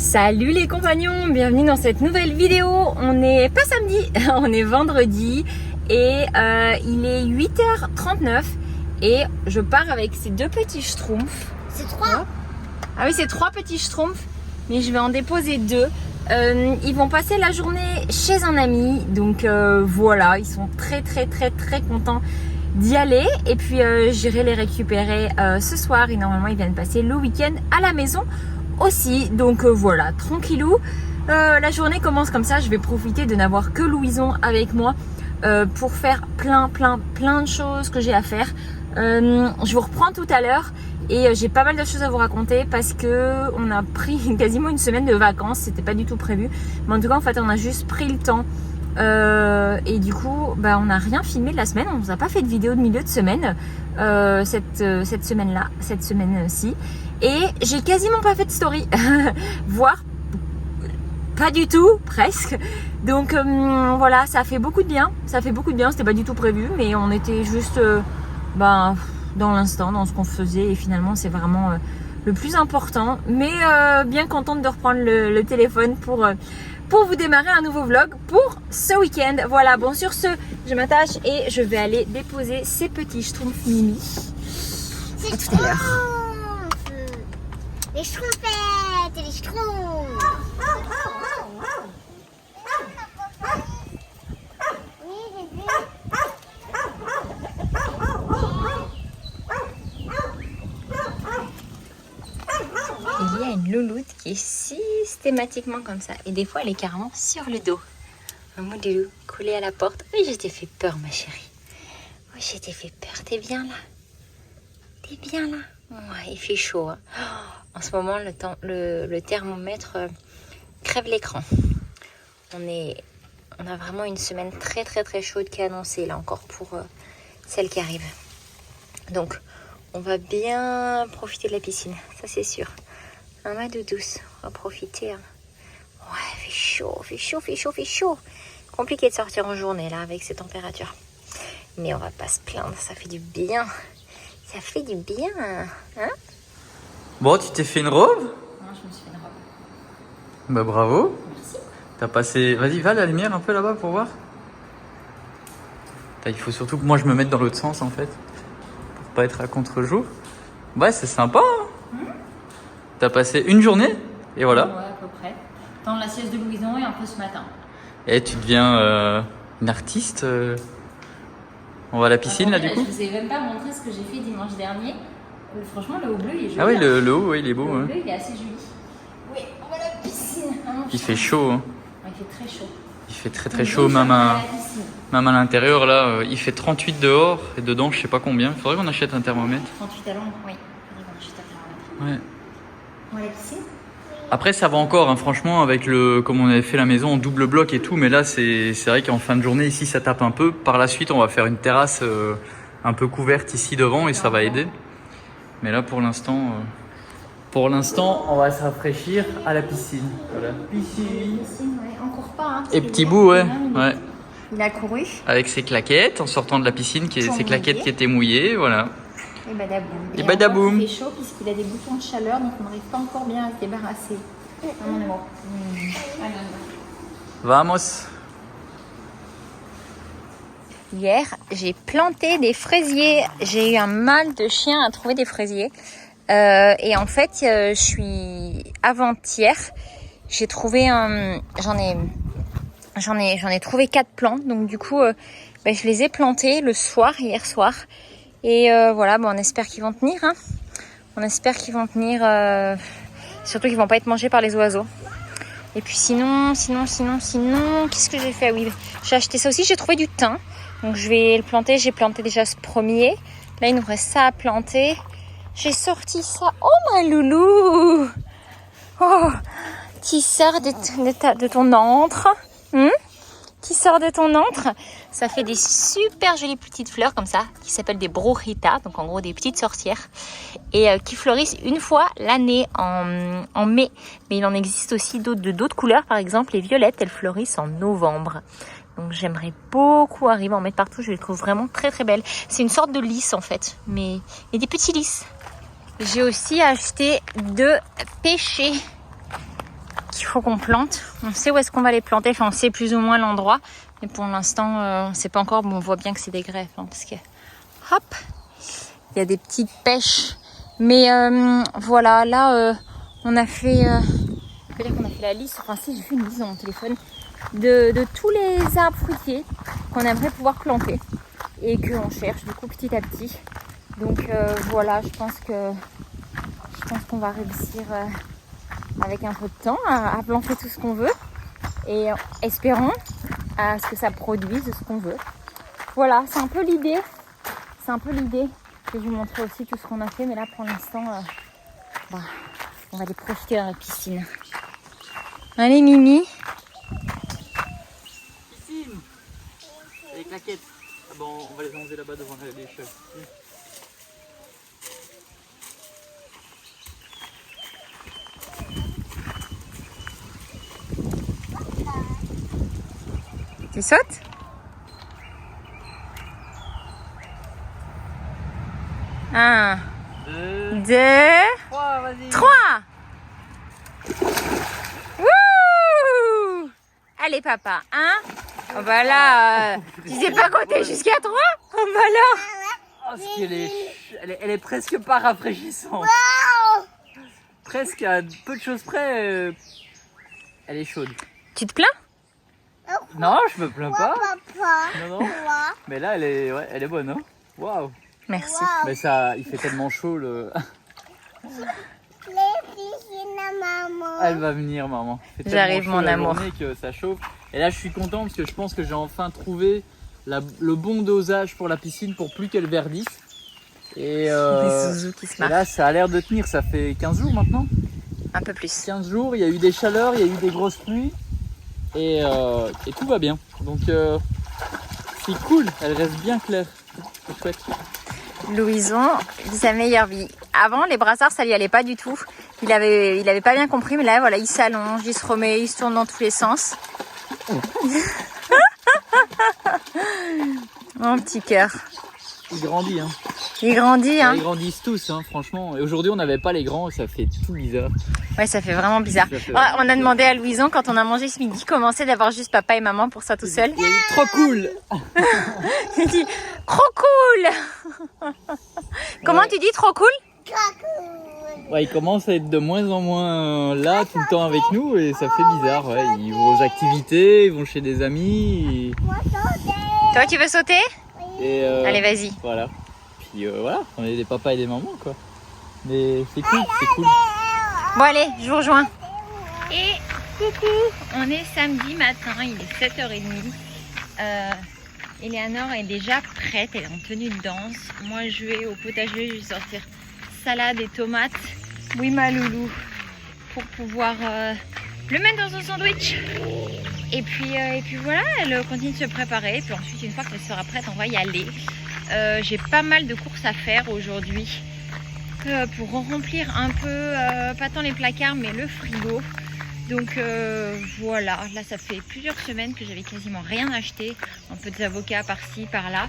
Salut les compagnons, bienvenue dans cette nouvelle vidéo. On n'est pas samedi, on est vendredi et il est 8h39 et je pars avec ces deux petits schtroumpfs. C'est trois. Ah oui, c'est trois petits schtroumpfs, mais je vais en déposer deux. Ils vont passer la journée chez un ami, donc voilà, ils sont très contents d'y aller. Et puis j'irai les récupérer ce soir et normalement ils viennent passer le week-end à la maison aussi. Donc voilà, tranquillou. La journée commence comme ça, je vais profiter de n'avoir que Louison avec moi pour faire plein de choses que j'ai à faire. Je vous reprends tout à l'heure. Et j'ai pas mal de choses à vous raconter parce que on a pris quasiment une semaine de vacances. C'était pas du tout prévu. Mais en tout cas, en fait, on a juste pris le temps. Et du coup, bah, on n'a rien filmé de la semaine. On vous a pas fait de vidéo de milieu de semaine cette semaine-là, cette semaine-ci. Et j'ai quasiment pas fait de story. Voire pas du tout, presque. Donc voilà, ça fait beaucoup de bien. Ça fait beaucoup de bien. C'était pas du tout prévu. Mais on était juste... dans l'instant, dans ce qu'on faisait, et finalement c'est vraiment le plus important, mais bien contente de reprendre le téléphone pour vous démarrer un nouveau vlog pour ce week-end. Voilà, bon, sur ce, je m'attache et je vais aller déposer ces petits schtroumpfs Mimi. À tout à l'heure. Les schtroumpfettes et les schtroumpfs. Oui, j'ai vu. Il y a une louloute qui est systématiquement comme ça. Et des fois, elle est carrément sur le dos. Un moudilou collé à la porte. Oui, je t'ai fait peur, ma chérie. Oui, je t'ai fait peur. T'es bien là? T'es bien là? Ouais, il fait chaud. Hein. Oh, en ce moment, le thermomètre crève l'écran. On a vraiment une semaine très chaude qui est annoncée, là, encore pour celle qui arrive. Donc, on va bien profiter de la piscine. Ça, c'est sûr. Un ma douce, on va profiter. Hein. Ouais, fait chaud. Compliqué de sortir en journée là avec ces températures. Mais on va pas se plaindre, ça fait du bien. Ça fait du bien, hein? Bon, tu t'es fait une robe? Non, je me suis fait une robe. Bah bravo. Merci. T'as passé... Vas-y, va à la lumière un peu là-bas pour voir. Il faut surtout que moi je me mette dans l'autre sens en fait. Pour pas être à contre-jour. Ouais, c'est sympa. Hein. T'as passé une journée et voilà. Ouais, à peu près. Dans la sieste de Louison et un peu ce matin. Et tu deviens une artiste. On va à la piscine là du coup. Je vous ai même pas montré ce que j'ai fait dimanche dernier. Franchement, le haut bleu il est joli. Ah oui, le haut, oui, il est beau. Le haut Hein. bleu il est assez joli. Oui, on va à la piscine. Il fait chaud. Hein. Il fait très chaud. Il fait très chaud, même à l'intérieur là. Il fait 38 dehors et dedans je sais pas combien. Faudrait qu'on achète un thermomètre. 38 à l'ombre, oui. Faudrait qu'on achète un thermomètre. Ouais. On va à la piscine. Après ça va encore, hein, franchement, avec comme on avait fait la maison en double bloc et tout, mais là c'est vrai qu'en fin de journée ici ça tape un peu. Par la suite on va faire une terrasse un peu couverte ici devant et ça va aider. Mais là pour l'instant on va se rafraîchir à la piscine. Voilà. Piscine. Ouais, on court pas. Hein, Et petit bout, ouais. Il a couru. Avec ses claquettes en sortant de la piscine, ses claquettes mouillées. qui étaient mouillées, voilà. Et badaboum. Et badaboum. Il fait chaud puisqu'il a des boutons de chaleur, donc on n'arrive pas encore bien à se débarrasser. Mon amour. Vamos. Hier, j'ai planté des fraisiers. J'ai eu un mal de chien à trouver des fraisiers. Et en fait, je suis avant-hier, j'ai trouvé j'en ai trouvé 4 plants. Donc du coup, je les ai plantés le soir, hier soir. Et voilà, on espère qu'ils vont tenir. Hein. On espère qu'ils vont tenir. Surtout qu'ils vont pas être mangés par les oiseaux. Et puis sinon, qu'est-ce que j'ai fait? Ah oui, j'ai acheté ça aussi. J'ai trouvé du thym. Donc je vais le planter. J'ai planté déjà ce premier. Là, il nous reste ça à planter. J'ai sorti ça. Oh ma loulou! Oh, qui sort de ton antre. Qui sort de ton antre. Ça fait des super jolies petites fleurs comme ça, qui s'appellent des brujitas, donc en gros des petites sorcières, et qui fleurissent une fois l'année en mai. Mais il en existe aussi d'autres couleurs, par exemple les violettes, elles fleurissent en novembre. Donc j'aimerais beaucoup arriver à en mettre partout, je les trouve vraiment très belles. C'est une sorte de lys en fait, mais des petits lys. J'ai aussi acheté 2 pêchers. faut qu'on plante. On sait où est-ce qu'on va les planter. Enfin, on sait plus ou moins l'endroit. Mais pour l'instant, on ne sait pas encore. Bon, on voit bien que c'est des greffes. Hein, parce que, hop, il y a des petites pêches. Mais voilà, là, on a fait... je peux dire qu'on a fait la liste. Enfin, si, j'ai fait une liste dans mon téléphone de tous les arbres fruitiers qu'on aimerait pouvoir planter. Et qu'on cherche, du coup, petit à petit. Donc, voilà, je pense qu'on va réussir... avec un peu de temps à planter tout ce qu'on veut et espérons à ce que ça produise ce qu'on veut. Voilà, c'est un peu l'idée. C'est un peu l'idée. Je vais vous montrer aussi tout ce qu'on a fait, mais là pour l'instant, on va les projeter dans la piscine. Allez Mimi. Piscine. Les claquettes. Ah bon, on va les enlever là-bas devant les cheveux. Tu sautes? Un, deux, trois. Wouh! Allez papa, un. Oh bah là, tu sais pas compter jusqu'à 3? Oh bah là. Oh, elle est presque pas rafraîchissante. Presque à peu de choses près, elle est chaude. Tu te plains? Non, je me plains pas. Papa. Non, non. Mais là, elle est bonne, hein. Waouh. Merci. Mais ça, il fait tellement chaud le. Les piscines à maman. Elle va venir, maman. Il fait tellement J'arrive, chaud mon la amour. journée que ça chauffe. Et là, je suis content parce que je pense que j'ai enfin trouvé le bon dosage pour la piscine pour plus qu'elle verdisse. Et, Des zouzous qui se et marrent. là, ça a l'air de tenir. Ça fait 15 jours maintenant. Un peu plus. 15 jours, il y a eu des chaleurs, il y a eu des grosses pluies. Et tout va bien. Donc, c'est cool. Elle reste bien claire. C'est chouette. Louison vit sa meilleure vie. Avant, les brassards, ça lui allait pas du tout. Il avait pas bien compris, mais là, voilà, il s'allonge, il se remet, il se tourne dans tous les sens. Mon petit cœur. Il grandit, hein. Il grandit, hein. Ils grandissent tous, hein, franchement. Et aujourd'hui, on n'avait pas les grands et ça fait tout bizarre. Ouais, ça fait vraiment bizarre. Ça fait Ouais, on a demandé à Louison, quand on a mangé ce midi, comment c'est d'avoir juste papa et maman pour ça tout seul. Il a dit trop cool. Il dit, trop cool. Comment tu dis trop cool? Ouais, il commence à être de moins en moins là tout le temps avec nous et ça fait bizarre. Ouais. Ils vont aux activités, ils vont chez des amis. Toi, tu veux sauter? Et, Allez, vas-y. Voilà. Puis voilà, on est des papas et des mamans quoi. Mais c'est cool, c'est cool. Bon, allez, je vous rejoins. Et coucou, on est samedi matin, il est 7h30. Eleanor est déjà prête, elle est en tenue de danse. Moi, je vais au potager, je vais sortir salade et tomates. Oui, ma loulou, pour pouvoir le mettre dans un sandwich. Et puis voilà, elle continue de se préparer. Et puis ensuite, une fois qu'elle sera prête, on va y aller. J'ai pas mal de courses à faire aujourd'hui pour remplir un peu, pas tant les placards, mais le frigo. Donc voilà, là ça fait plusieurs semaines que j'avais quasiment rien acheté. Un peu d'avocats par-ci, par-là.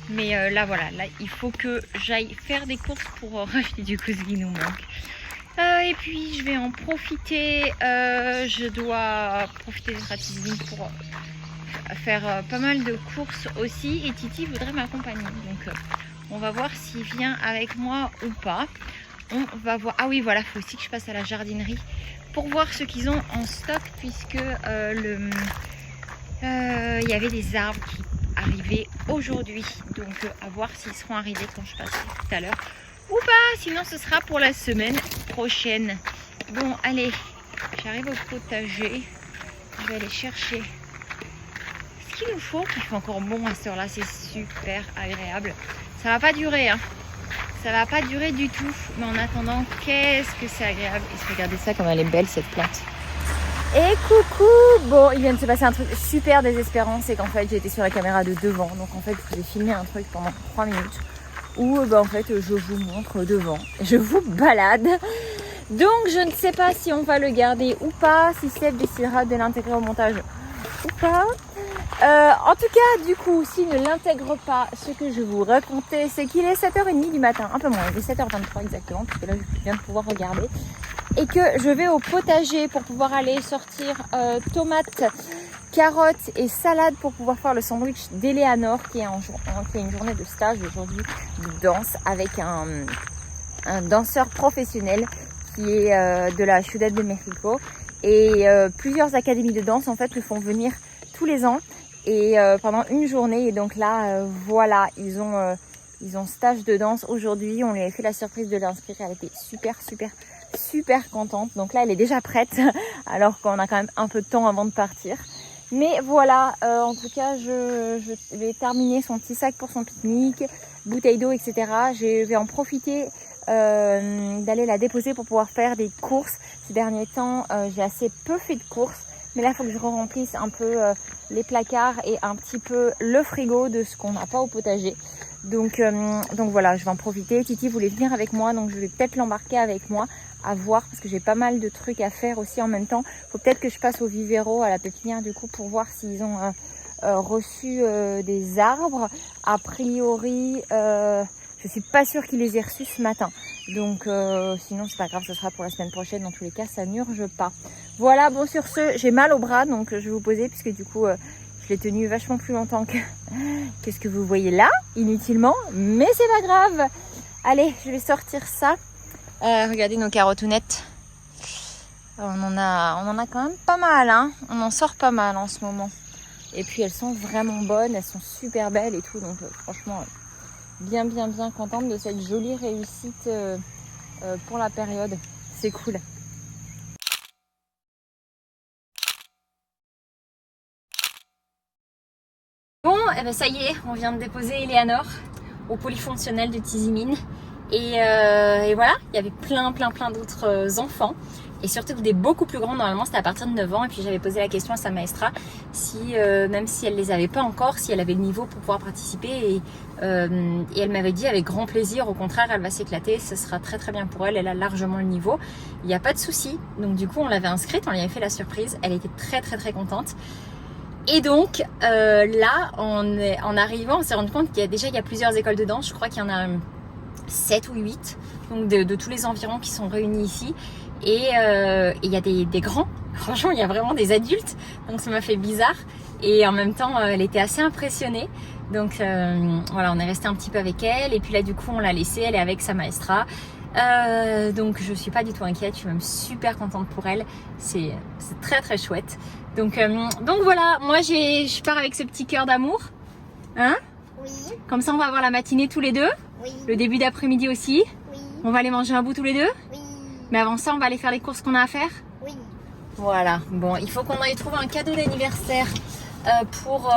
Mais là voilà, là il faut que j'aille faire des courses pour racheter du coup ce qui nous manque. Et puis je vais en profiter, je dois profiter de Ratisbing pour faire pas mal de courses aussi. Et Titi voudrait m'accompagner. Donc on va voir s'il vient avec moi ou pas. On va voir. Ah oui voilà, il faut aussi que je passe à la jardinerie pour voir ce qu'ils ont en stock, puisque il y avait des arbres qui arrivaient aujourd'hui, donc à voir s'ils seront arrivés quand je passe tout à l'heure ou pas, sinon ce sera pour la semaine prochaine. Bon allez, j'arrive au potager, je vais aller chercher ce qu'il nous faut. Il fait encore bon à cette heure là, c'est super agréable. Ça va pas durer hein. Ça va pas durer du tout, mais en attendant, qu'est-ce que c'est agréable. Et regardez ça comme elle est belle cette plante. Et coucou. Bon, il vient de se passer un truc super désespérant, c'est qu'en fait j'ai été sur la caméra de devant, donc en fait j'ai filmé un truc pendant 3 minutes où en fait je vous montre devant, je vous balade. Donc je ne sais pas si on va le garder ou pas, si Seb décidera de l'intégrer au montage ou pas. En tout cas, du coup, s'il ne l'intègre pas, ce que je vous racontais, c'est qu'il est 7h30 du matin, un peu moins, il est 7h23 exactement, puisque là je viens de pouvoir regarder. et que je vais au potager pour pouvoir aller sortir tomates, carottes et salades pour pouvoir faire le sandwich d'Eleanor qui a une journée de stage aujourd'hui de danse avec un danseur professionnel qui est de la Ciudad de México. Et plusieurs académies de danse en fait le font venir tous les ans et pendant une journée. Et donc là, voilà, ils ont stage de danse aujourd'hui. On lui a fait la surprise de l'inscrire. Elle était super contente. Donc là, elle est déjà prête alors qu'on a quand même un peu de temps avant de partir. Mais voilà, en tout cas, je vais terminer son petit sac pour son pique-nique, bouteille d'eau, etc. Je vais en profiter d'aller la déposer pour pouvoir faire des courses. Ces derniers temps, j'ai assez peu fait de courses. Mais là, il faut que je remplisse un peu les placards et un petit peu le frigo de ce qu'on n'a pas au potager. Donc voilà, je vais en profiter. Titi voulait venir avec moi, donc je vais peut-être l'embarquer avec moi à voir parce que j'ai pas mal de trucs à faire aussi en même temps. Faut peut-être que je passe au vivero, à la pépinière du coup, pour voir s'ils ont reçu des arbres. A priori, je suis pas sûre qu'ils les aient reçus ce matin. Donc sinon c'est pas grave, ce sera pour la semaine prochaine. Dans tous les cas, ça n'urge pas. Voilà, bon sur ce, j'ai mal au bras, donc je vais vous poser puisque du coup je l'ai tenu vachement plus longtemps que qu'est-ce que vous voyez là, inutilement. Mais c'est pas grave. Allez, je vais sortir ça. Regardez nos carottounettes. On en a quand même pas mal, hein. On en sort pas mal en ce moment. Et puis elles sont vraiment bonnes, elles sont super belles et tout. Donc franchement, bien contente de cette jolie réussite pour la période. C'est cool. Bon, et ben ça y est, on vient de déposer Eleanor au polyfonctionnel de Tizimine. Et voilà, il y avait plein d'autres enfants et surtout des beaucoup plus grands. Normalement c'était à partir de 9 ans et puis j'avais posé la question à sa maestra si même si elle les avait pas encore, si elle avait le niveau pour pouvoir participer et elle m'avait dit avec grand plaisir, au contraire elle va s'éclater, ce sera très bien pour elle, elle a largement le niveau, il n'y a pas de souci. Donc du coup on l'avait inscrite, on lui avait fait la surprise, elle était très contente. Et donc là en arrivant on s'est rendu compte qu'il y a plusieurs écoles de danse, je crois qu'il y en a 7 ou 8 donc de tous les environs qui sont réunis ici et il y a des grands, franchement il y a vraiment des adultes, donc ça m'a fait bizarre et en même temps elle était assez impressionnée, donc voilà, on est resté un petit peu avec elle et puis là du coup on l'a laissée, elle est avec sa maestra, donc je suis pas du tout inquiète, je suis même super contente pour elle, c'est très chouette, donc voilà, moi je pars avec ce petit cœur d'amour, hein? Oui. Comme ça on va avoir la matinée tous les deux. Oui. Le début d'après-midi aussi. Oui. On va aller manger un bout tous les deux. Oui. Mais avant ça, on va aller faire les courses qu'on a à faire. Oui. Voilà. Bon, il faut qu'on aille trouver un cadeau d'anniversaire pour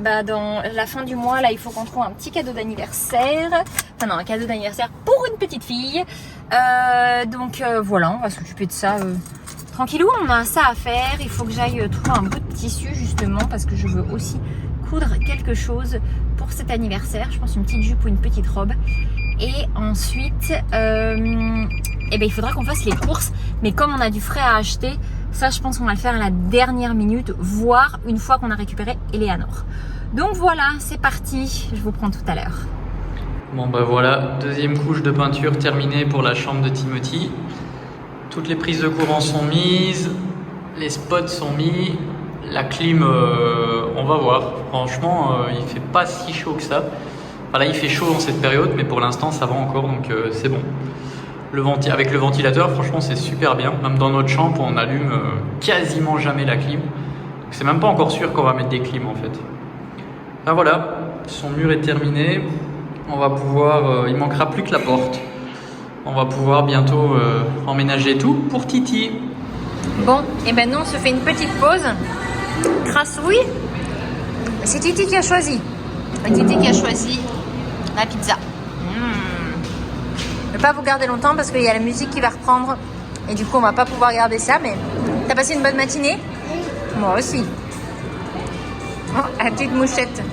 dans la fin du mois. Là, il faut qu'on trouve un petit cadeau d'anniversaire. Enfin non, un cadeau d'anniversaire pour une petite fille. Donc voilà, on va s'occuper de ça tranquillou. On a ça à faire. Il faut que j'aille trouver un bout de tissu justement parce que je veux aussi coudre quelque chose pour cet anniversaire, je pense une petite jupe ou une petite robe. Et ensuite il faudra qu'on fasse les courses, mais comme on a du frais à acheter, ça je pense qu'on va le faire à la dernière minute, voire une fois qu'on a récupéré Eleanor. Donc voilà, c'est parti, je vous prends tout à l'heure. Bon bah voilà, deuxième couche de peinture terminée pour la chambre de Timothy. Toutes les prises de courant sont mises, les spots sont mis. La clim, on va voir. Franchement, il fait pas si chaud que ça. Enfin, là, il fait chaud en cette période, mais pour l'instant, ça va encore, donc c'est bon. Avec le ventilateur, franchement, c'est super bien. Même dans notre chambre, on allume quasiment jamais la clim. C'est même pas encore sûr qu'on va mettre des clims, en fait. Là, voilà, son mur est terminé. On va pouvoir... il manquera plus que la porte. On va pouvoir bientôt emménager tout pour Titi. Bon, et nous, on se fait une petite pause. Crassouille, c'est Titi qui a choisi. Titi qui a choisi la pizza. Je ne vais pas vous garder longtemps parce qu'il y a la musique qui va reprendre et du coup on va pas pouvoir garder ça. Mais t'as passé une bonne matinée? Moi aussi. Oh, la petite mouchette.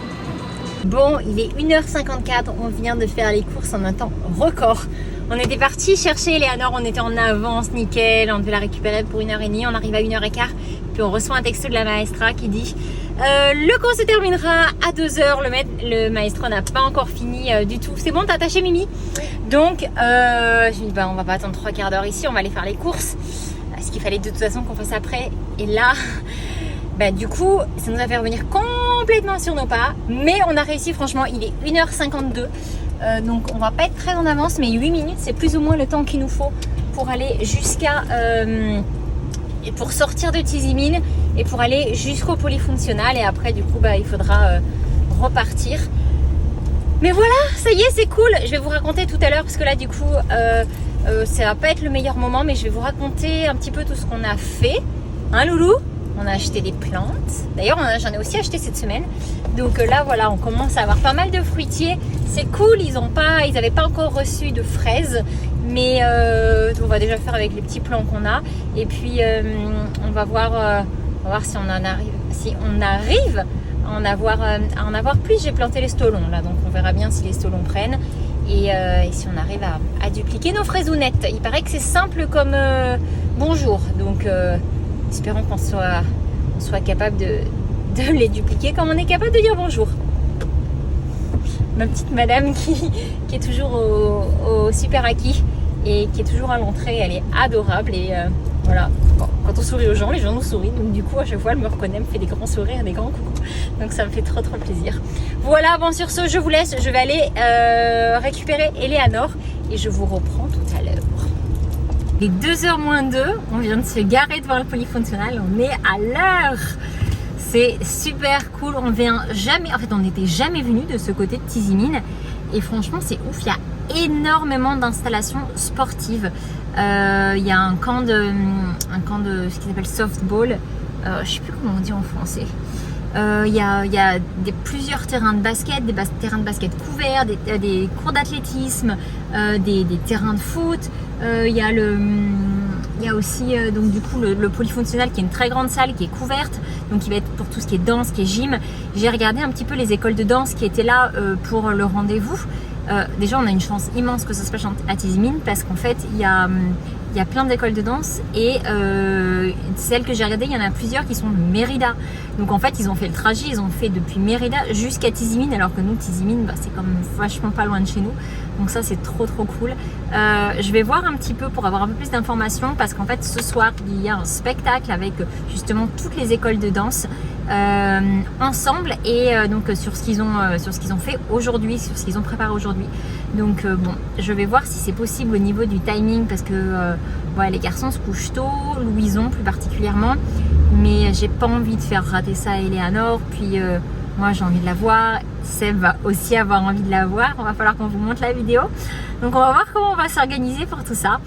Bon, il est 1h54, on vient de faire les courses en un temps record. On était parti chercher Eleanor, on était en avance, nickel, on devait la récupérer pour 1h30, on arrive à 1h15, puis on reçoit un texto de la maestra qui dit Le cours se terminera à 2h. Le maestro n'a pas encore fini du tout. C'est bon, t'as attaché Mimi? Donc, je me dis, bah, on va pas attendre 3 quarts d'heure ici, on va aller faire les courses. Parce qu'il fallait de toute façon qu'on fasse après. Et là, bah, du coup, ça nous a fait revenir complètement sur nos pas. Mais on a réussi, franchement, il est 1h52. Donc, on va pas être très en avance, mais 8 minutes, c'est plus ou moins le temps qu'il nous faut pour aller jusqu'à... pour sortir de Tizi-Mine et pour aller jusqu'au polyfonctionnal. Et après, du coup, bah, il faudra repartir. Mais voilà, ça y est, c'est cool. Je vais vous raconter tout à l'heure parce que là, du coup, ça va pas être le meilleur moment, mais je vais vous raconter un petit peu tout ce qu'on a fait. Hein, Loulou? On a acheté des plantes. D'ailleurs, j'en ai aussi acheté cette semaine. Donc là, voilà, on commence à avoir pas mal de fruitiers. C'est cool, ils n'avaient pas encore reçu de fraises. Mais on va déjà faire avec les petits plants qu'on a. Et puis, on va voir si on arrive à en avoir plus. J'ai planté les stolons là, donc on verra bien si les stolons prennent et si on arrive à dupliquer nos fraisounettes. Il paraît que c'est simple comme bonjour, donc espérons qu'on soit capable de les dupliquer comme on est capable de dire bonjour. Ma petite madame qui est toujours au super acquis et qui est toujours à l'entrée, elle est adorable et voilà. Bon, quand on sourit aux gens, les gens nous sourient. Donc du coup, à chaque fois, elle me reconnaît, me fait des grands sourires, des grands coucous. Donc ça me fait trop plaisir. Voilà, bon sur ce, je vous laisse. Je vais aller récupérer Eleanor et je vous reprends tout à l'heure. Il est 2h moins 2. On vient de se garer devant le polyfonctionnal. On est à l'heure. C'est super cool. On n'était jamais venu de ce côté de Tizi-Mine. Et franchement, c'est ouf. Il y a énormément d'installations sportives. Il y a un camp de ce qu'ils appellent softball. Je sais plus comment on dit en français. Il y a plusieurs terrains de basket, des terrains de basket couverts, des cours d'athlétisme, des terrains de foot. Il y a aussi donc du coup le polyfonctionnal qui est une très grande salle qui est couverte, donc qui va être pour tout ce qui est danse, qui est gym. J'ai regardé un petit peu les écoles de danse qui étaient là pour le rendez-vous. Déjà on a une chance immense que ça se passe à Tizi-Mine parce qu'en fait il y a plein d'écoles de danse et celles que j'ai regardées, il y en a plusieurs qui sont de Mérida. Donc en fait ils ont fait le trajet, ils ont fait depuis Mérida jusqu'à Tizi-Mine, alors que nous Tizi-Mine c'est comme vachement pas loin de chez nous. Donc ça c'est trop cool. Je vais voir un petit peu pour avoir un peu plus d'informations parce qu'en fait ce soir il y a un spectacle avec justement toutes les écoles de danse ensemble et donc sur ce qu'ils ont fait aujourd'hui, sur ce qu'ils ont préparé aujourd'hui. Donc bon, je vais voir si c'est possible au niveau du timing parce que les garçons se couchent tôt, Louison plus particulièrement, mais j'ai pas envie de faire rater ça à Eleanor. Puis moi j'ai envie de la voir, Seb va aussi avoir envie de la voir. On va falloir qu'on vous montre la vidéo. Donc on va voir comment on va s'organiser pour tout ça.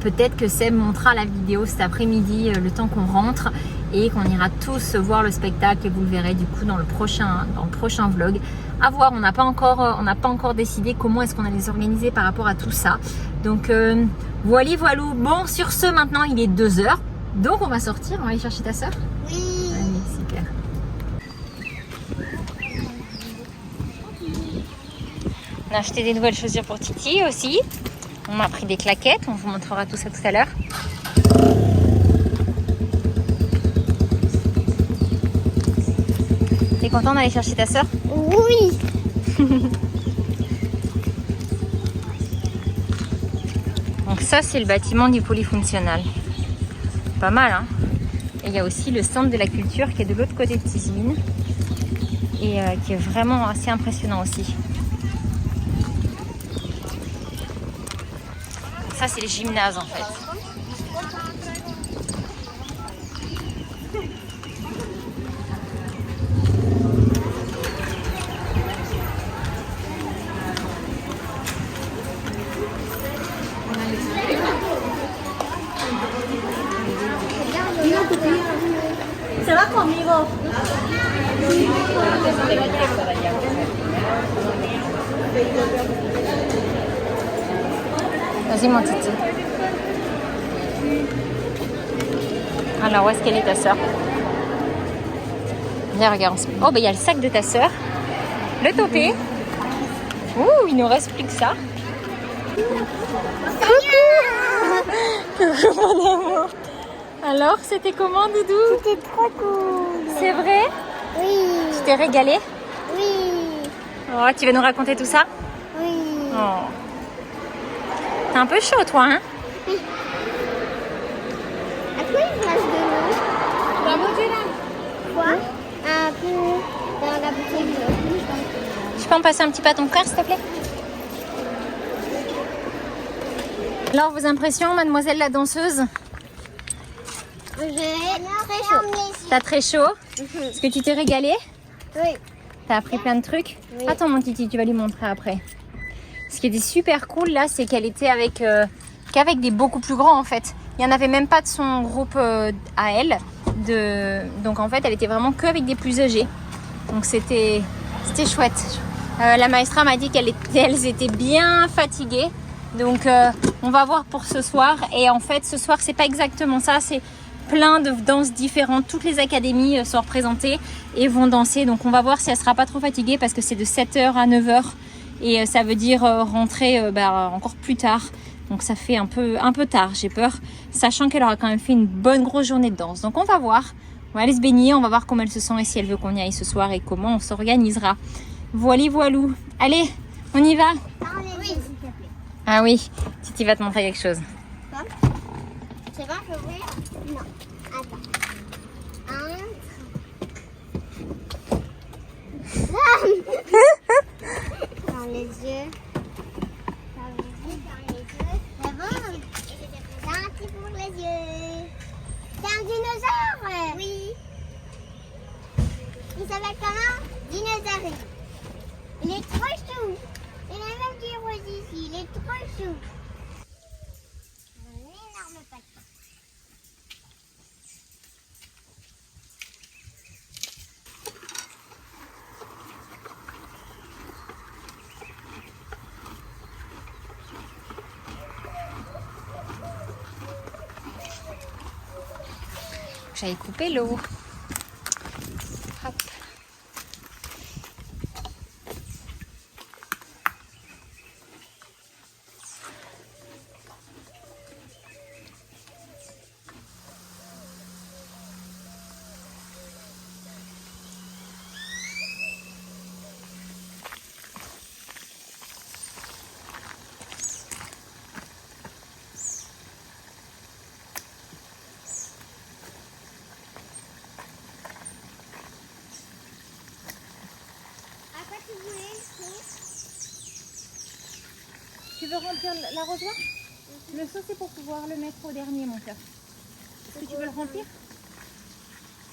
Peut-être que Seb montrera la vidéo cet après-midi, le temps qu'on rentre, et qu'on ira tous voir le spectacle et vous le verrez du coup dans le prochain vlog. À voir, on n'a pas encore décidé comment est-ce qu'on allait s'organiser par rapport à tout ça. Donc voilà. Bon, sur ce, maintenant il est 2h, donc on va sortir, on va aller chercher ta soeur. Oui. Allez, super. On a acheté des nouvelles chaussures pour Titi aussi. On m'a pris des claquettes, on vous montrera tout ça tout à l'heure. T'es content d'aller chercher ta soeur? Oui. Donc ça c'est le bâtiment du polyfonctionnal. Pas mal hein. Et il y a aussi le centre de la culture qui est de l'autre côté de Tizi-Mine et qui est vraiment assez impressionnant aussi. Ça c'est le gymnase en fait. ¿Se va conmigo? Vas-y mon titi. Alors où est-ce qu'elle est ta soeur? Viens regarde. Oh bah il y a le sac de ta soeur. Le topé. Ouh, il nous reste plus que ça. Coucou mon amour. Alors c'était comment Doudou? C'était trop cool. C'est vrai? Oui. Tu t'es régalé? Oui. Oh, tu vas nous raconter tout ça? Oui. Oh. T'es un peu chaud, toi, hein? À quoi il place de l'eau? Tu vas manger là? Quoi? Un peu dans la bouteille d'eau. Tu peux en passer un petit peu à ton frère, s'il te plaît? Alors, vos impressions, mademoiselle la danseuse? J'ai très chaud. T'as très chaud? Est-ce que tu t'es régalé? Oui. T'as appris plein de trucs? Oui. Attends, mon titi, tu vas lui montrer après. Ce qui était super cool, là, c'est qu'elle était qu'avec des beaucoup plus grands, en fait. Il n'y en avait même pas de son groupe à elle. Donc, en fait, elle était vraiment qu'avec des plus âgés. Donc, c'était chouette. La maestra m'a dit qu'elles étaient bien fatiguées. Donc, on va voir pour ce soir. Et en fait, ce soir, c'est pas exactement ça. C'est plein de danses différentes. Toutes les académies sont représentées et vont danser. Donc, on va voir si elle sera pas trop fatiguée parce que c'est de 7h à 9h. Et ça veut dire rentrer encore plus tard. Donc, ça fait un peu tard, j'ai peur. Sachant qu'elle aura quand même fait une bonne grosse journée de danse. Donc, on va voir. On va aller se baigner. On va voir comment elle se sent et si elle veut qu'on y aille ce soir et comment on s'organisera. Voili voilou. Allez, on y va? Oui. S'il te plaît. Ah oui, Titi va te montrer quelque chose. C'est bon, je peux ouvrir? Non. Attends. Dans les yeux. Dans les yeux, dans les yeux. C'est bon. C'est un petit pour les yeux. C'est un dinosaure? Oui. Il s'appelle comment? Dinosaure. Il est trop chou. Il a même des roses ici. Il est trop chou. Un énorme paquet. J'allais couper l'eau. Hop. À quoi tu voulais le seau? Tu veux remplir l'arrosoir? Le seau, c'est pour pouvoir le mettre au dernier, mon cœur. Est-ce que tu veux le remplir?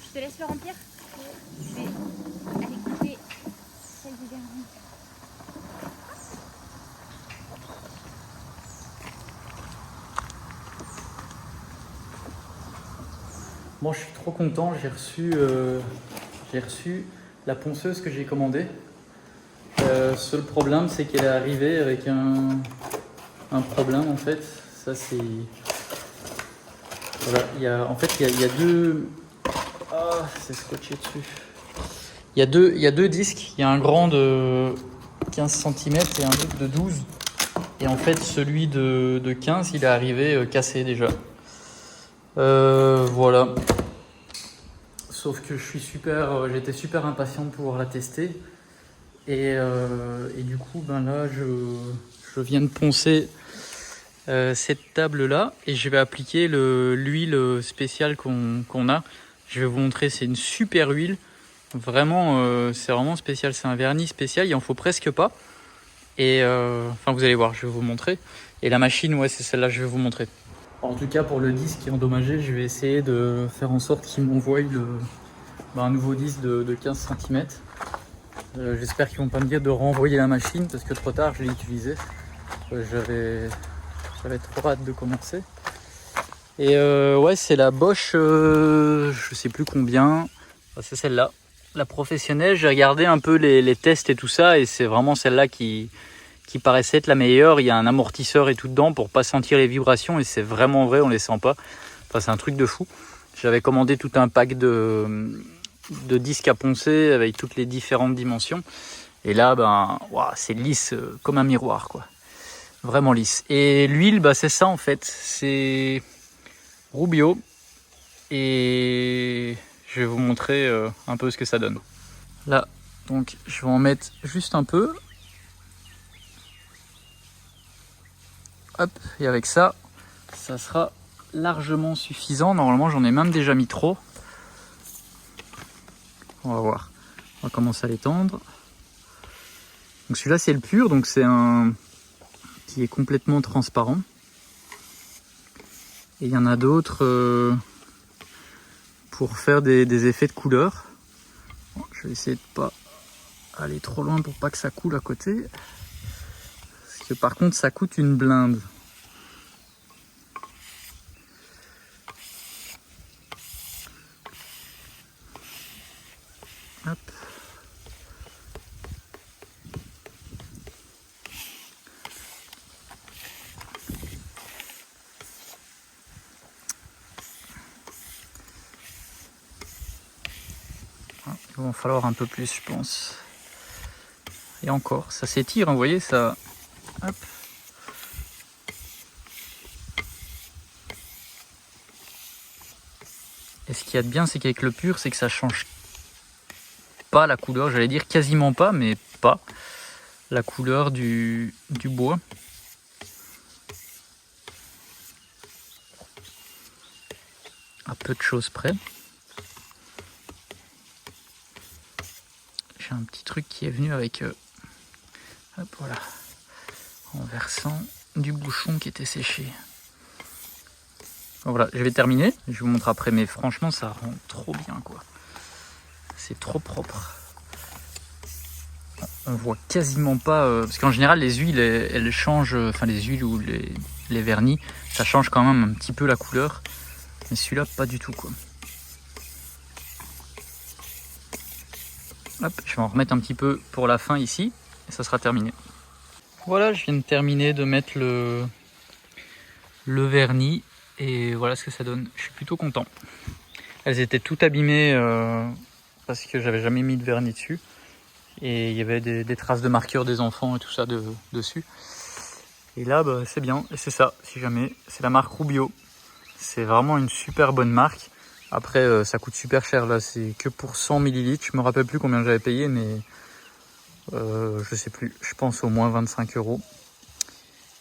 Je te laisse le remplir? Je vais aller couper celle du dernier. Bon, je suis trop content, j'ai reçu la ponceuse que j'ai commandée. Seul problème, c'est qu'elle est arrivée avec un problème en fait. Ça c'est... Voilà, il y a deux... Ah, c'est scotché dessus. Il y a deux disques, il y a un grand de 15 cm et un autre de 12. Et en fait, celui de 15, il est arrivé cassé déjà. Voilà. Sauf que j'étais super impatient de pouvoir la tester. Et du coup, là, je viens de poncer cette table-là et je vais appliquer l'huile spéciale qu'on a. Je vais vous montrer, c'est une super huile. Vraiment, c'est vraiment spécial. C'est un vernis spécial, il en faut presque pas. Et vous allez voir, je vais vous montrer. Et la machine, ouais, c'est celle-là, je vais vous montrer. En tout cas, pour le disque qui est endommagé, je vais essayer de faire en sorte qu'il m'envoie un nouveau disque de 15 cm. J'espère qu'ils vont pas me dire de renvoyer la machine parce que trop tard, je l'ai utilisée. J'avais trop hâte de commencer. Et ouais, c'est la Bosch, je sais plus combien. C'est celle-là, la professionnelle. J'ai regardé un peu les tests et tout ça et c'est vraiment celle-là qui paraissait être la meilleure. Il y a un amortisseur et tout dedans pour pas sentir les vibrations et c'est vraiment vrai, on les sent pas. Enfin, c'est un truc de fou. J'avais commandé tout un pack de disques à poncer avec toutes les différentes dimensions. Et là, c'est lisse comme un miroir, quoi. Vraiment lisse. Et l'huile, c'est ça en fait. C'est Rubio. Et Je vais vous montrer un peu ce que ça donne. Là, donc je vais en mettre juste un peu. Hop, et avec ça, ça sera largement suffisant. Normalement, j'en ai même déjà mis trop. On va voir. On va commencer à l'étendre. Donc celui-là, c'est le pur, donc c'est un qui est complètement transparent. Et il y en a d'autres pour faire des effets de couleur. Bon, je vais essayer de pas aller trop loin pour pas que ça coule à côté. Parce que par contre, ça coûte une blinde. Hop. Il va en falloir un peu plus, je pense. Et encore, ça s'étire, hein, vous voyez, ça... Hop. Et ce qu'il y a de bien, c'est qu'avec le pur, c'est que ça change pas la couleur, j'allais dire quasiment pas, mais pas la couleur du bois. À peu de choses près. J'ai un petit truc qui est venu avec... hop, voilà. En versant du bouchon qui était séché. Voilà, je vais terminer. Je vous montre après, mais franchement, ça rend trop bien, quoi. C'est trop propre. On voit quasiment pas... parce qu'en général, les huiles, elles changent... Enfin, les huiles ou les vernis, ça change quand même un petit peu la couleur. Mais celui-là, pas du tout, quoi. Hop, je vais en remettre un petit peu pour la fin ici. Et ça sera terminé. Voilà, je viens de terminer de mettre le vernis. Et voilà ce que ça donne. Je suis plutôt content. Elles étaient toutes abîmées parce que j'avais jamais mis de vernis dessus. Et il y avait des traces de marqueurs des enfants et tout ça dessus. Et là, bah, c'est bien. Et c'est ça, si jamais. C'est la marque Rubio. C'est vraiment une super bonne marque. Après, ça coûte super cher. Là, c'est que pour 100 ml. Je me rappelle plus combien j'avais payé, mais je sais plus. Je pense au moins 25 €.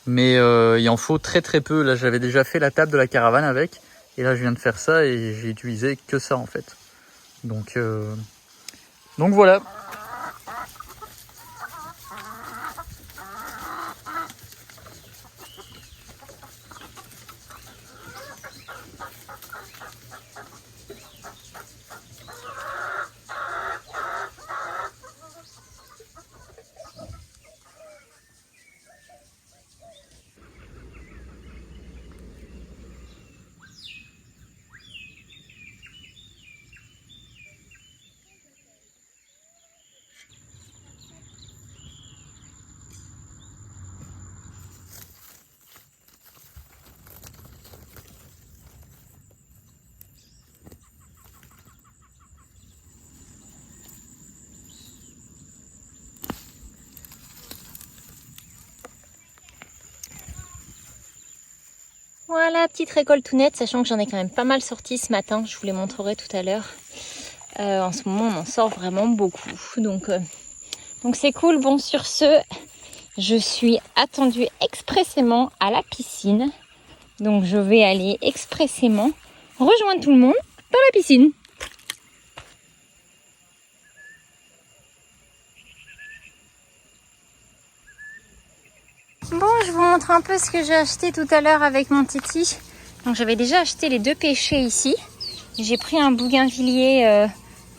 Mais il en faut très très peu. Là, j'avais déjà fait la table de la caravane avec. Et là, je viens de faire ça et j'ai utilisé que ça en fait. Donc voilà. Voilà, petite récolte tout nette, sachant que j'en ai quand même pas mal sorti ce matin. Je vous les montrerai tout à l'heure. En ce moment, on en sort vraiment beaucoup. Donc c'est cool. Bon, sur ce, je suis attendue expressément à la piscine. Donc je vais aller expressément rejoindre tout le monde dans la piscine. Bon, je vous montre un peu ce que j'ai acheté tout à l'heure avec mon Titi. Donc j'avais déjà acheté les 2 pêchers ici. J'ai pris un bougainvillier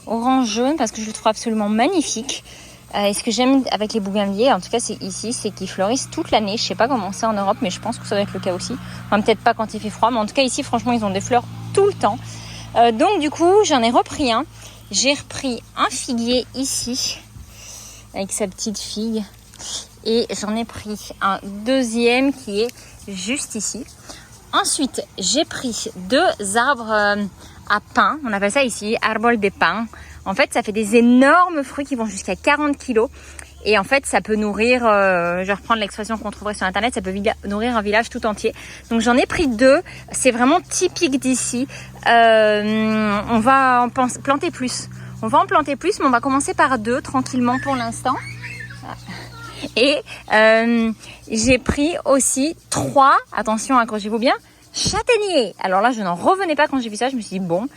orange-jaune parce que je le trouve absolument magnifique. Et ce que j'aime avec les bougainvilliers, en tout cas c'est ici, c'est qu'ils fleurissent toute l'année. Je sais pas comment c'est en Europe, mais je pense que ça doit être le cas aussi. Enfin, peut-être pas quand il fait froid, mais en tout cas ici, franchement, ils ont des fleurs tout le temps. Donc du coup, j'en ai repris un. J'ai repris un figuier ici, avec sa petite figue. Et j'en ai pris un deuxième qui est juste ici. Ensuite, j'ai pris 2 arbres à pin. On appelle ça ici arbol de pin. En fait, ça fait des énormes fruits qui vont jusqu'à 40 kg. Et en fait, ça peut nourrir, je vais reprendre l'expression qu'on trouverait sur internet, ça peut nourrir un village tout entier. Donc j'en ai pris 2, c'est vraiment typique d'ici. On va en planter plus. On va en planter plus, mais on va commencer par 2 tranquillement pour l'instant. Et j'ai pris aussi 3, attention, accrochez-vous bien, châtaigniers. Alors là, je n'en revenais pas quand j'ai vu ça, je me suis dit bon,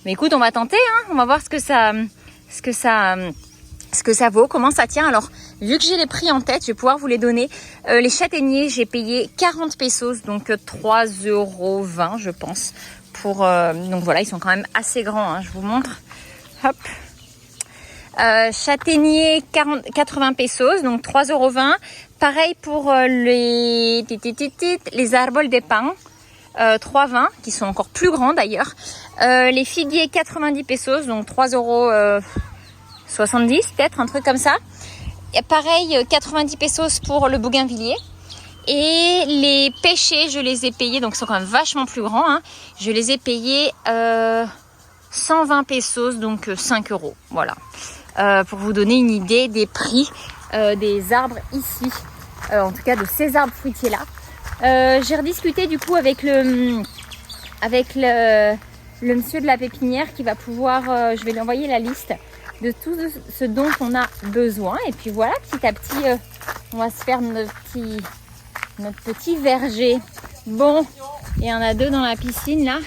mais écoute, on va tenter, hein, on va voir ce que ça vaut, comment ça tient. Alors, vu que j'ai les prix en tête, je vais pouvoir vous les donner. Les châtaigniers, j'ai payé 40 pesos, donc 3,20 € je pense. Donc voilà, ils sont quand même assez grands, hein, je vous montre. Hop. Châtaignier 80 pesos, donc 3,20 €. Pareil pour les arbol de pan, 3,20 € qui sont encore plus grands d'ailleurs. Les figuiers 90 pesos, donc 3,70 € peut-être, un truc comme ça. Et pareil 90 pesos pour le bougainvillier. Et les pêchers, je les ai payés, donc ils sont quand même vachement plus grands, hein. Je les ai payés 120 pesos, donc 5 €. Voilà. Pour vous donner une idée des prix des arbres ici, en tout cas de ces arbres fruitiers là. J'ai rediscuté du coup avec le monsieur de la pépinière qui va pouvoir, je vais lui envoyer la liste de tout ce dont on a besoin, et puis voilà, petit à petit on va se faire notre petit verger. Bon, il y en a 2 dans la piscine là,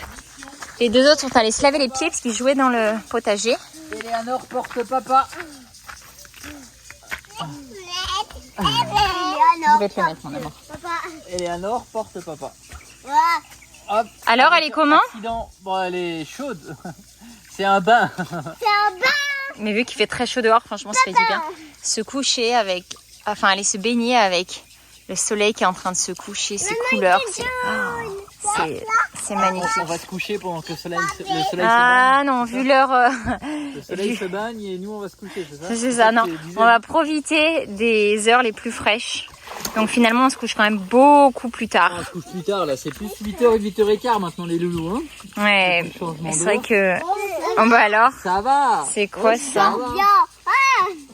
les 2 autres sont allés se laver les pieds parce qu'ils jouaient dans le potager. Eleanor porte papa. Je vais te le mettre, mon amour. Eleanor porte papa. Ouais. Hop. Alors, elle est comment? Bon, elle est chaude. C'est un bain. C'est un bain. Mais vu qu'il fait très chaud dehors, franchement, ça fait du bien. Se coucher aller se baigner avec le soleil qui est en train de se coucher, ses couleurs. C'est magnifique. On va se coucher pendant que le soleil se baigne. Ah non, vu l'heure... Le soleil se baigne et nous on va se coucher, c'est ça? C'est ça, non. On va profiter des heures les plus fraîches. Donc finalement, on se couche quand même beaucoup plus tard. On se couche plus tard, là. C'est plus 8h et 8h15 maintenant, les loulous, hein. Ouais, c'est vrai que... Oh bah alors, ça va. c'est quoi ça?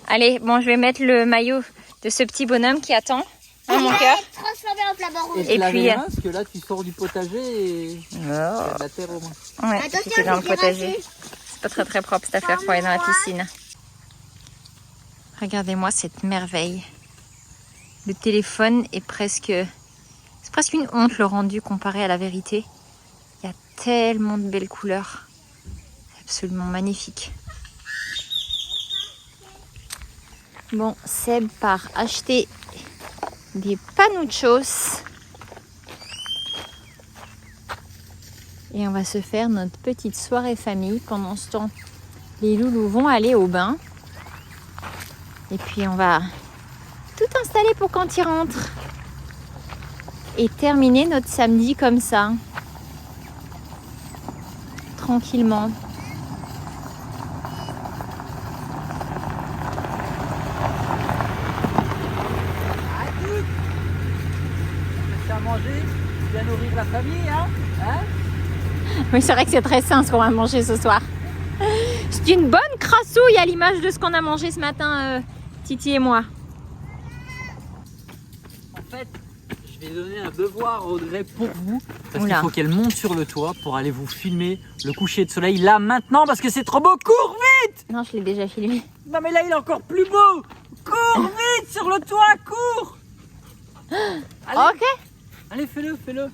Allez, bon, je vais mettre le maillot de ce petit bonhomme qui attend. Hein, mon cœur. Transformé en flamant rouge. Et puis, parce que là, tu sors du potager et il y a de la terre au moins. Ouais, c'était dans le potager. C'est pas très très propre cette affaire pour aller dans la piscine. Regardez-moi cette merveille. Le téléphone est presque... C'est presque une honte le rendu comparé à la vérité. Il y a tellement de belles couleurs. C'est absolument magnifique. Bon, Seb part acheter des panuchos. Et on va se faire notre petite soirée famille. Pendant ce temps, les loulous vont aller au bain. Et puis on va tout installer pour quand ils rentrent. Et terminer notre samedi comme ça. Tranquillement. À manger, bien nourrir la famille, hein? Oui, c'est vrai que c'est très sain ce qu'on va manger ce soir. C'est une bonne crassouille à l'image de ce qu'on a mangé ce matin, Titi et moi. En fait, je vais donner un devoir à Audrey pour vous. Parce Oula. qu'il faut qu'elle monte sur le toit pour aller vous filmer le coucher de soleil là maintenant parce que c'est trop beau. Cours vite! Non, je l'ai déjà filmé. Non mais là il est encore plus beau. Cours vite sur le toit, cours! Allez, Ok. allez, fais-le.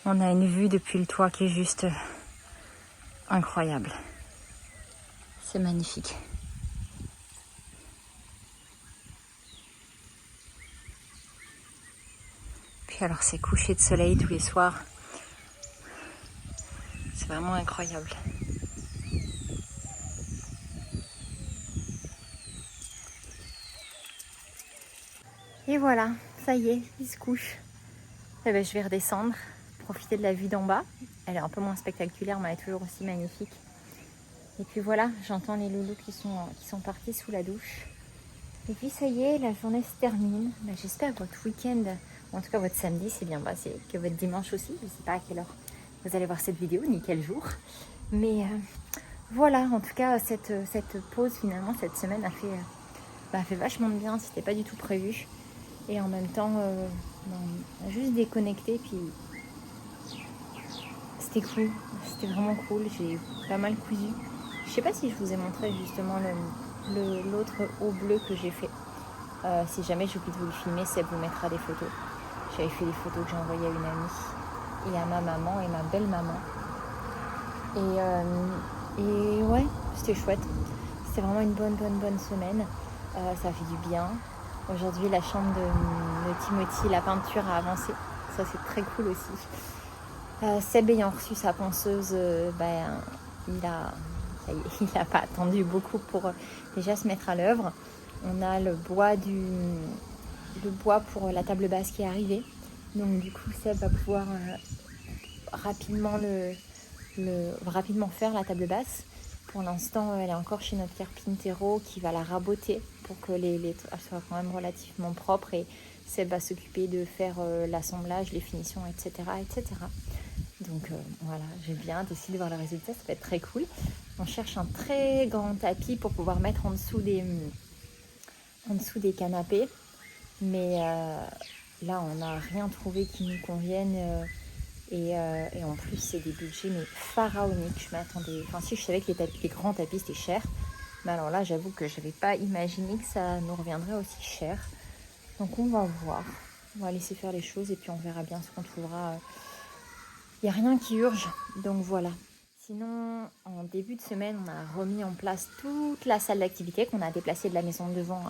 On a une vue depuis le toit qui est juste incroyable. C'est magnifique. Puis alors ces couchers de soleil tous les soirs, c'est vraiment incroyable. Et voilà, ça y est, il se couche. Eh ben, je vais redescendre, profiter de la vue d'en bas. Elle est un peu moins spectaculaire, mais elle est toujours aussi magnifique. Et puis voilà, j'entends les loulous qui sont partis sous la douche. Et puis ça y est, la journée se termine. Ben, j'espère que votre week-end, en tout cas votre samedi, s'est bien passé. Que votre dimanche aussi. Je ne sais pas à quelle heure vous allez voir cette vidéo, ni quel jour. Mais voilà, en tout cas, cette pause, finalement, cette semaine a fait vachement de bien. C'était pas du tout prévu. Et en même temps, on a juste déconnecté. Puis c'était cool. C'était vraiment cool. J'ai pas mal cousu. Je sais pas si je vous ai montré justement l'autre haut bleu que j'ai fait. Si jamais j'oublie de vous le filmer, Seb vous mettra des photos. J'avais fait des photos que j'ai envoyées à une amie et à ma maman et ma belle-maman. Et ouais, c'était chouette. C'était vraiment une bonne semaine. Ça fait du bien. Aujourd'hui, la chambre de Timothy, la peinture a avancé. Ça, c'est très cool aussi. Seb ayant reçu sa ponceuse, il n'a pas attendu beaucoup pour déjà se mettre à l'œuvre. On a le bois pour la table basse qui est arrivé. Donc du coup, Seb va pouvoir rapidement faire la table basse. Pour l'instant, elle est encore chez notre carpintero qui va la raboter pour que les soient quand même relativement propres. Et Seb va s'occuper de faire l'assemblage, les finitions, etc. Donc voilà, j'ai bien décidé de voir le résultat, ça va être très cool. On cherche un très grand tapis pour pouvoir mettre en dessous des canapés. Mais là, on n'a rien trouvé qui nous convienne. Et en plus, c'est des budgets mais pharaoniques. Je m'attendais. Enfin, si je savais que les grands tapis c'était cher. Mais alors là, j'avoue que je n'avais pas imaginé que ça nous reviendrait aussi cher. Donc on va voir. On va laisser faire les choses et puis on verra bien ce qu'on trouvera. Il n'y a rien qui urge. Donc voilà. Sinon, en début de semaine, on a remis en place toute la salle d'activité qu'on a déplacée de la maison de devant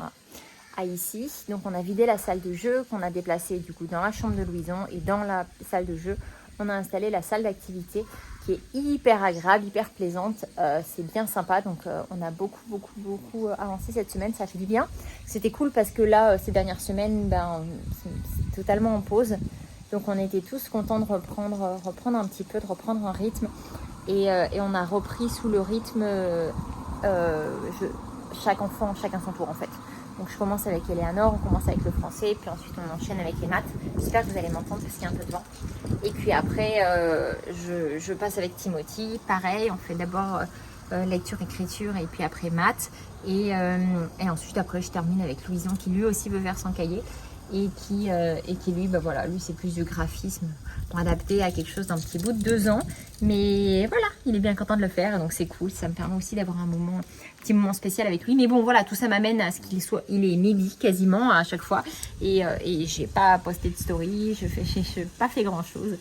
à ici. Donc on a vidé la salle de jeu qu'on a déplacée du coup dans la chambre de Louison et dans la salle de jeu, on a installé la salle d'activité qui est hyper agréable, hyper plaisante. C'est bien sympa. Donc on a beaucoup avancé cette semaine. Ça fait du bien. C'était cool parce que là, ces dernières semaines, c'est totalement en pause. Donc on était tous contents de reprendre un petit peu, de reprendre un rythme. Et on a repris sous le rythme chaque enfant, chacun son tour en fait. Donc je commence avec Eleanor, on commence avec le français, puis ensuite on enchaîne avec les maths. J'espère que vous allez m'entendre parce qu'il y a un peu de vent. Et puis après, je passe avec Timothy. Pareil, on fait d'abord lecture, écriture et puis après maths. Et ensuite après je termine avec Louison qui lui aussi veut faire son cahier. Et qui lui, lui c'est plus du graphisme pour adapter à quelque chose d'un petit bout de 2 ans. Mais voilà, il est bien content de le faire, donc c'est cool. Ça me permet aussi d'avoir un petit moment spécial avec lui. Mais bon, voilà, tout ça m'amène à ce il est midi quasiment à chaque fois. Et j'ai pas posté de story, je n'ai pas fait grand chose.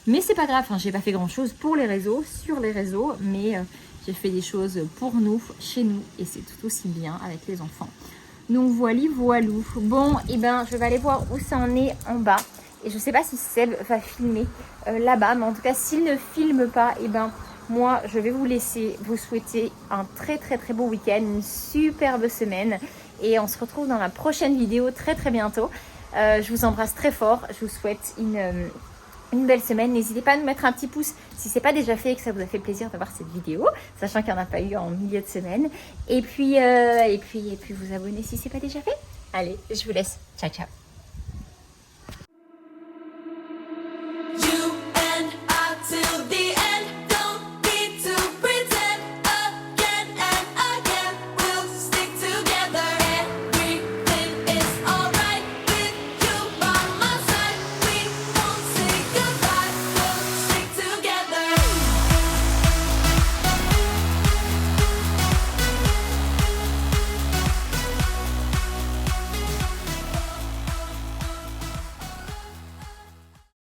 Mais c'est pas grave, j'ai pas fait grand chose pour les réseaux, sur les réseaux, mais j'ai fait des choses pour nous, chez nous, et c'est tout aussi bien avec les enfants. Donc voilou. Bon, je vais aller voir où ça en est en bas. Et je sais pas si Seb va filmer là-bas. Mais en tout cas, s'il ne filme pas, moi, je vais vous laisser vous souhaiter un très beau week-end. Une superbe semaine. Et on se retrouve dans la prochaine vidéo très bientôt. Je vous embrasse très fort. Je vous souhaite une belle semaine. N'hésitez pas à nous mettre un petit pouce si ce n'est pas déjà fait et que ça vous a fait plaisir de voir cette vidéo, sachant qu'il n'y en a pas eu en milieu de semaine. Et puis vous abonner si ce n'est pas déjà fait. Allez, je vous laisse. Ciao.